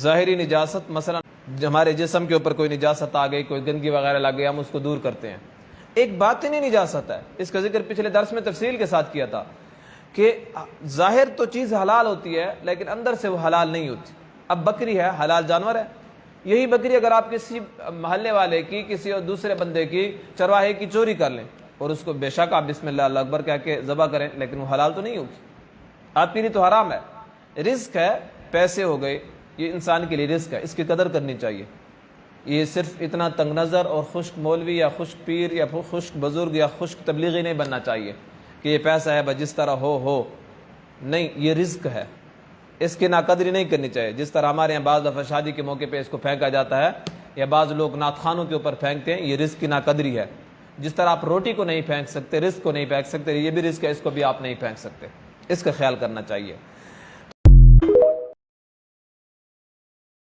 ظاہری نجاست مثلا ہمارے جسم کے اوپر کوئی نجاست آ گئی، کوئی گندگی وغیرہ لگ گئی، ہم اس کو دور کرتے ہیں۔ ایک باطنی نجاست ہے، اس کا ذکر پچھلے درس میں تفصیل کے ساتھ کیا تھا کہ ظاہر تو چیز حلال ہوتی ہے لیکن اندر سے وہ حلال نہیں ہوتی۔ اب بکری ہے، حلال جانور ہے، یہی بکری اگر آپ کسی محلے والے کی، کسی اور دوسرے بندے کی، چرواہے کی چوری کر لیں اور اس کو بے شک آپ بسم اللہ اللہ اکبر کہہ کے ذبح کریں، لیکن وہ حلال تو نہیں ہوگی، آپ کے لیے تو حرام ہے۔ رزق ہے، پیسے ہو گئے، یہ انسان کے لیے رزق ہے، اس کی قدر کرنی چاہیے۔ یہ صرف اتنا تنگ نظر اور خشک مولوی یا خشک پیر یا خشک بزرگ یا خشک تبلیغی نہیں بننا چاہیے کہ یہ پیسہ ہے بس جس طرح ہو نہیں، یہ رزق ہے، اس کی ناقدری نہیں کرنی چاہیے۔ جس طرح ہمارے یہاں بعض دفعہ شادی کے موقع پہ اس کو پھینکا جاتا ہے یا بعض لوگ نعت خوانوں کے اوپر پھینکتے ہیں، یہ رزق کی ناقدری ہے۔ جس طرح آپ روٹی کو نہیں پھینک سکتے، رزق کو نہیں پھینک سکتے، یہ بھی رزق ہے، اس کو بھی آپ نہیں پھینک سکتے، اس کا خیال کرنا چاہیے۔